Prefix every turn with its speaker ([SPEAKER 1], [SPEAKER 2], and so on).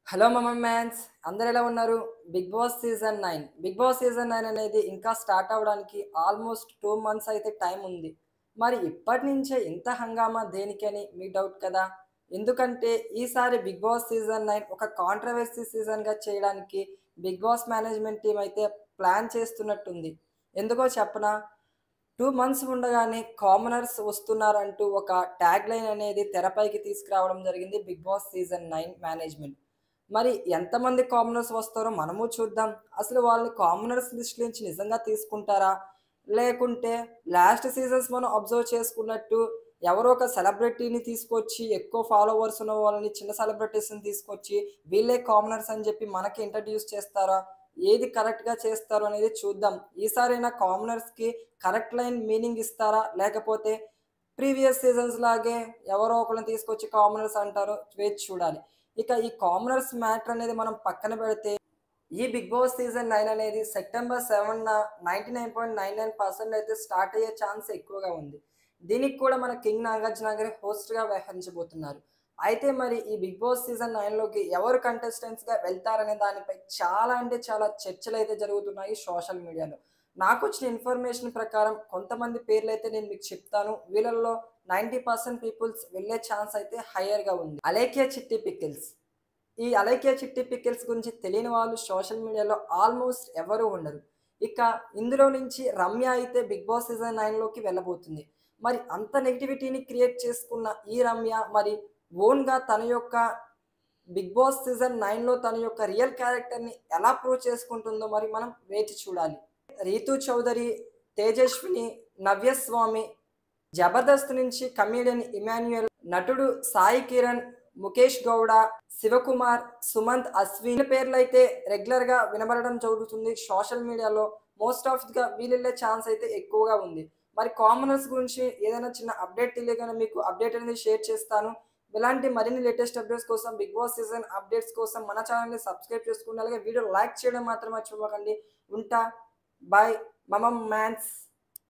[SPEAKER 1] Hello మమన్ man's అందరు ఎలా ఉన్నారు? Bigg Boss season 9 Bigg Boss season 9 అనేది ఇంకా స్టార్ట్ అవ్వడానికి ఆల్మోస్ట్ 2 మంత్స్ అయితే టైం ఉంది. మరి ఇప్పటి నుంచే ఇంత హంగామా దేనికని మీ డౌట్ కదా. ఎందుకంటే ఈసారి బిగ్ బాస్ సీజన్ 9 ఒక కాంట్రవర్సీ సీజన్గా చేయడానికి బిగ్ బాస్ మేనేజ్మెంట్ టీం అయితే ప్లాన్ చేస్తున్నట్టుంది. ఎందుకో చెప్పనా, 2 మంత్స్ ఉండగానే కామనర్స్ వస్తున్నారంటూ ఒక ట్యాగ్ లైన్ అనేది తెరపైకి తీసుకురావడం జరిగింది బిగ్ బాస్ సీజన్ 9 మేనేజ్మెంట్. మరి ఎంతమంది కామనర్స్ వస్తారో మనము చూద్దాం. అసలు వాళ్ళని కామనర్స్ లిస్ట్ నుంచి నిజంగా తీసుకుంటారా? లేకుంటే లాస్ట్ సీజన్స్ మనం అబ్జర్వ్ చేసుకున్నట్టు ఎవరో ఒక సెలబ్రిటీని తీసుకొచ్చి ఎక్కువ ఫాలోవర్స్ ఉన్న వాళ్ళని చిన్న సెలబ్రిటీస్‌ని తీసుకొచ్చి వీళ్ళే కామనర్స్ అని చెప్పి మనకి ఇంట్రడ్యూస్ చేస్తారా? ఏది కరెక్ట్‌గా చేస్తారు అనేది చూద్దాం. ఈసారైనా కామనర్స్‌కి కరెక్ట్ లైన్ మీనింగ్ ఇస్తారా? లేకపోతే ప్రీవియస్ సీజన్స్ లాగే ఎవరో ఒకళ్ళని తీసుకొచ్చి కామనర్స్ అంటారో వేచి చూడాలి. ఇక ఈ కామనర్స్ మ్యాటర్ అనేది మనం పక్కన పెడితే ఈ బిగ్ బాస్ సీజన్ 9 అనేది సెప్టెంబర్ 7న 99.99% అయితే స్టార్ట్ అయ్యే ఛాన్స్ ఎక్కువగా ఉంది. దీనికి కూడా మన కింగ్ నాగార్జున గారే హోస్ట్‌గా వ్యవహరించబోతున్నారు. అయితే మరి ఈ బిగ్ బాస్ సీజన్ 9లోకి ఎవరు కంటెస్టెంట్స్‌గా వెళ్తారనే దానిపై చాలా అంటే చాలా చర్చలైతే జరుగుతున్నాయి సోషల్ మీడియాలో. నాకొచ్చిన ఇన్ఫర్మేషన్ ప్రకారం కొంతమంది పేర్లైతే నేను మీకు చెప్తాను. వీళ్ళల్లో 90% పీపుల్స్ వెళ్ళే ఛాన్స్ అయితే హైయర్‌గా ఉంది. అలేఖ్య చిట్టి పికిల్స్. ఈ అలైక్య చిట్టి పికిల్స్ గురించి తెలియని వాళ్ళు సోషల్ మీడియాలో ఆల్మోస్ట్ ఎవరు ఉండరు. ఇక ఇందులో నుంచి రమ్య అయితే బిగ్ బాస్ సీజన్ 9లోకి వెళ్ళబోతుంది. మరి అంత నెగటివిటీని క్రియేట్ చేసుకున్న ఈ రమ్య మరి ఓన్‌గా తన యొక్క బిగ్ బాస్ సీజన్ 9లో తన యొక్క రియల్ క్యారెక్టర్‌ని ఎలా ప్రూవ్ చేసుకుంటుందో మరి మనం వేచి చూడాలి. రీతూ చౌదరి, తేజస్విని, నవ్యస్వామి, జబర్దస్త్ నుంచి కమీడియన్ ఇమాన్యుయల్, నటుడు సాయి కిరణ్, ముఖేష్ గౌడ, శివకుమార్, సుమంత్, అశ్విన్ పేర్లైతే రెగ్యులర్‌గా వినబడడం జరుగుతుంది సోషల్ మీడియాలో. మోస్ట్ ఆఫ్‌గా వీళ్ళెళ్ళే ఛాన్స్ అయితే ఎక్కువగా ఉంది. మరి కామనర్స్ గురించి ఏదైనా చిన్న అప్డేట్ తెలియగానే మీకు అప్డేట్ అనేది షేర్ చేస్తాను. ఇలాంటి మరిన్ని లేటెస్ట్ అప్డేట్స్ కోసం, బిగ్ బాస్ సీజన్ అప్డేట్స్ కోసం మన ఛానెల్‌ని సబ్స్క్రైబ్ చేసుకోండి. అలాగే వీడియో లైక్ చేయడం మాత్రం మర్చిపోకండి. ఉంటా. బై. మమమ్ మ్యాన్స్.